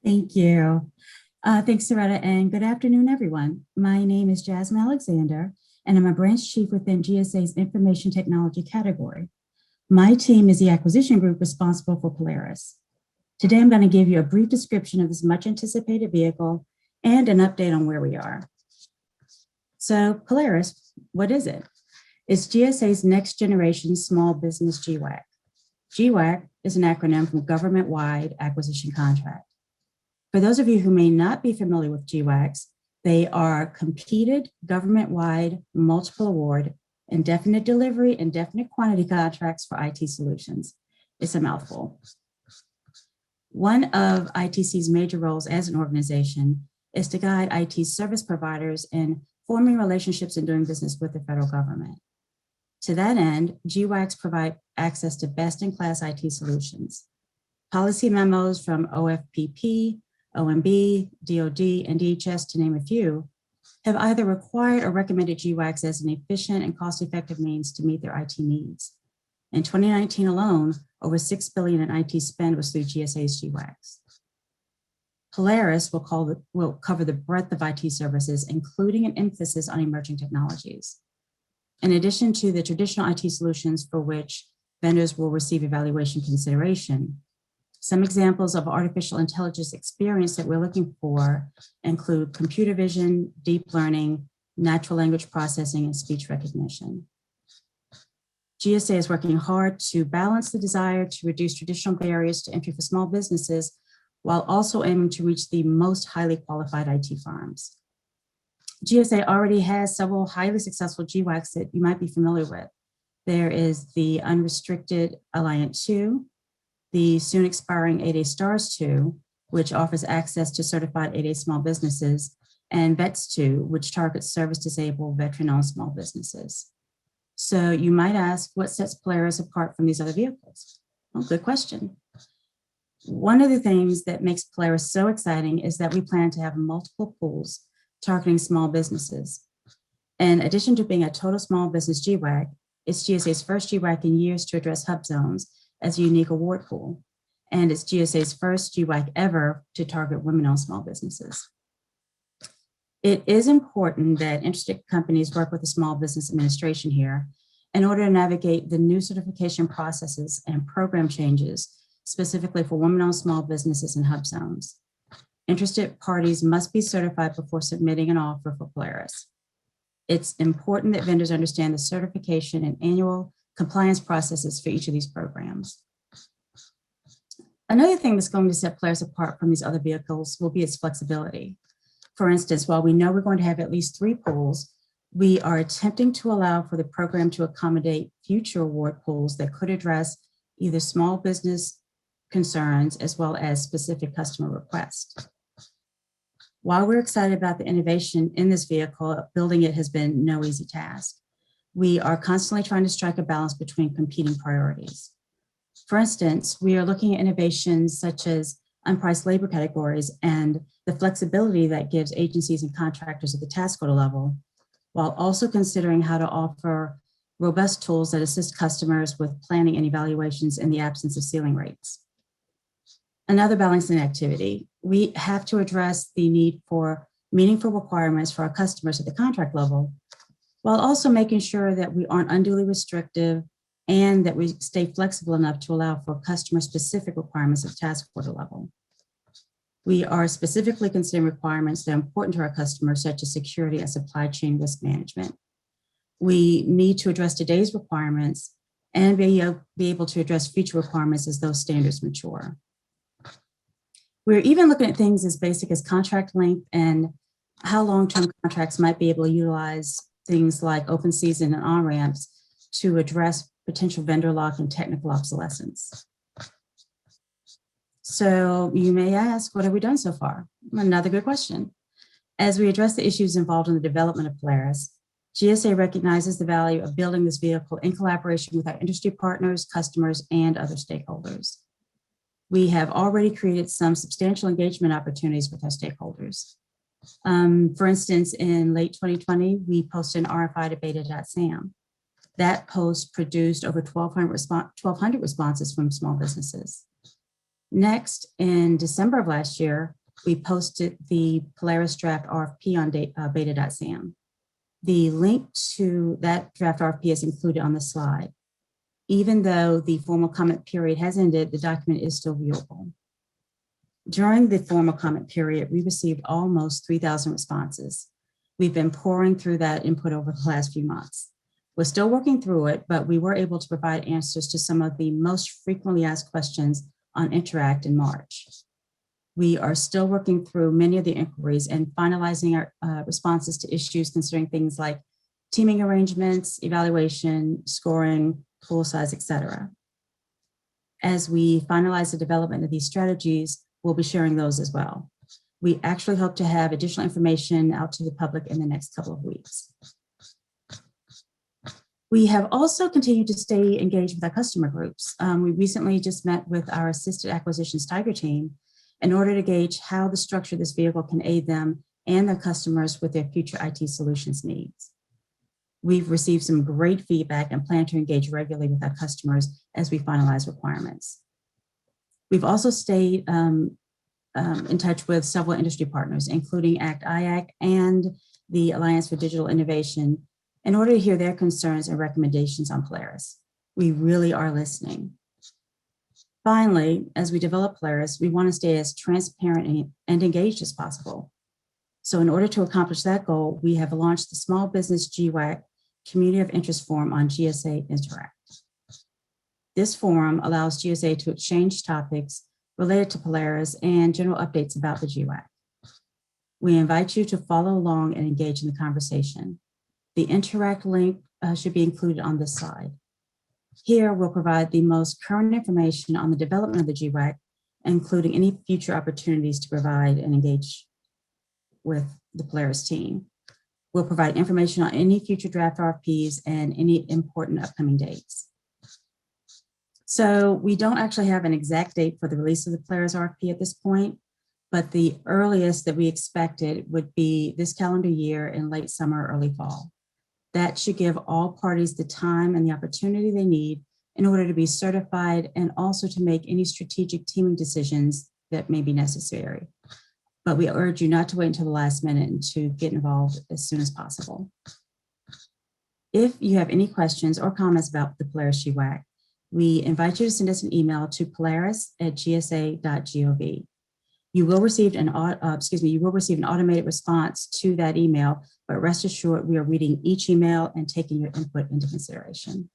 Thank you. Thanks, Soretta, and good afternoon, everyone. My name is Jasmine Alexander, and I'm a branch chief within GSA's Information Technology category. My team is the acquisition group responsible for Polaris. Today, I'm going to give you a brief description of this much anticipated vehicle and an update on where we are. So Polaris, what is it? It's GSA's next generation small business GWAC. GWAC is an acronym from Government-Wide Acquisition Contract. For those of you who may not be familiar with GWACs, they are competed government-wide multiple award, indefinite delivery, indefinite quantity contracts for IT solutions. It's a mouthful. One of ITC's major roles as an organization is to guide IT service providers in forming relationships and doing business with the federal government. To that end, GWACs provide access to best-in-class IT solutions. Policy memos from OFPP, OMB, DOD, and DHS, to name a few, have either required or recommended GWACs as an efficient and cost-effective means to meet their IT needs. In 2019 alone, over $6 billion in IT spend was through GSA's GWACs. Polaris will cover the breadth of IT services, including an emphasis on emerging technologies. In addition to the traditional IT solutions for which vendors will receive evaluation consideration, some examples of artificial intelligence experience that we're looking for include computer vision, deep learning, natural language processing, and speech recognition. GSA is working hard to balance the desire to reduce traditional barriers to entry for small businesses while also aiming to reach the most highly qualified IT firms. GSA already has several highly successful GWACs that you might be familiar with. There is the Unrestricted Alliant 2, the soon expiring 8A STARS 2, which offers access to certified 8A small businesses, and VETS 2, which targets service-disabled veteran-owned small businesses. So you might ask, what sets Polaris apart from these other vehicles? Well, good question. One of the things that makes Polaris so exciting is that we plan to have multiple pools targeting small businesses. In addition to being a total small business GWAC, it's GSA's first GWAC in years to address hub zones as a unique award pool. And it's GSA's first GWAC ever to target women-owned small businesses. It is important that interested companies work with the Small Business Administration here in order to navigate the new certification processes and program changes, specifically for women-owned small businesses and hub zones. Interested parties must be certified before submitting an offer for Polaris. It's important that vendors understand the certification and annual compliance processes for each of these programs. Another thing that's going to set Polaris apart from these other vehicles will be its flexibility. For instance, while we know we're going to have at least 3 pools, we are attempting to allow for the program to accommodate future award pools that could address either small business concerns as well as specific customer requests. While we're excited about the innovation in this vehicle, building it has been no easy task. We are constantly trying to strike a balance between competing priorities. For instance, we are looking at innovations such as unpriced labor categories and the flexibility that gives agencies and contractors at the task order level, while also considering how to offer robust tools that assist customers with planning and evaluations in the absence of ceiling rates. Another balancing activity, we have to address the need for meaningful requirements for our customers at the contract level, while also making sure that we aren't unduly restrictive and that we stay flexible enough to allow for customer-specific requirements at task order level. We are specifically considering requirements that are important to our customers, such as security and supply chain risk management. We need to address today's requirements and be able to address future requirements as those standards mature. We're even looking at things as basic as contract length and how long-term contracts might be able to utilize things like open season and on-ramps to address potential vendor lock and technical obsolescence. So you may ask, what have we done so far? Another good question. As we address the issues involved in the development of Polaris, GSA recognizes the value of building this vehicle in collaboration with our industry partners, customers, and other stakeholders. We have already created some substantial engagement opportunities with our stakeholders. For instance, in late 2020, we posted an RFI to beta.sam. That post produced over 1,200 responses from small businesses. Next, in December of last year, we posted the Polaris draft RFP on beta.sam. The link to that draft RFP is included on the slide. Even though the formal comment period has ended, the document is still viewable. During the formal comment period, we received almost 3,000 responses. We've been pouring through that input over the last few months. We're still working through it, but we were able to provide answers to some of the most frequently asked questions on Interact in March. We are still working through many of the inquiries and finalizing our responses to issues concerning things like teaming arrangements, evaluation, scoring, pool size, etc. As we finalize the development of these strategies, we'll be sharing those as well. We actually hope to have additional information out to the public in the next couple of weeks. We have also continued to stay engaged with our customer groups. We recently just met with our Assisted Acquisitions Tiger team in order to gauge how the structure of this vehicle can aid them and their customers with their future IT solutions needs. We've received some great feedback and plan to engage regularly with our customers as we finalize requirements. We've also stayed in touch with several industry partners, including ACT-IAC and the Alliance for Digital Innovation, in order to hear their concerns and recommendations on Polaris. We really are listening. Finally, as we develop Polaris, we want to stay as transparent and engaged as possible. So in order to accomplish that goal, we have launched the Small Business GWAC Community of Interest Forum on GSA Interact. This forum allows GSA to exchange topics related to Polaris and general updates about the GWAC. We invite you to follow along and engage in the conversation. The Interact link should be included on this slide. Here, we'll provide the most current information on the development of the GWAC, including any future opportunities to provide and engage with the Polaris team. We'll provide information on any future draft RFPs and any important upcoming dates. So we don't actually have an exact date for the release of the Polaris RFP at this point, but the earliest that we expected would be this calendar year in late summer, early fall. That should give all parties the time and the opportunity they need in order to be certified and also to make any strategic teaming decisions that may be necessary. But we urge you not to wait until the last minute and to get involved as soon as possible. If you have any questions or comments about the Polaris GWAC, we invite you to send us an email to polaris@gsa.gov. You will receive an automated response to that email, but rest assured we are reading each email and taking your input into consideration.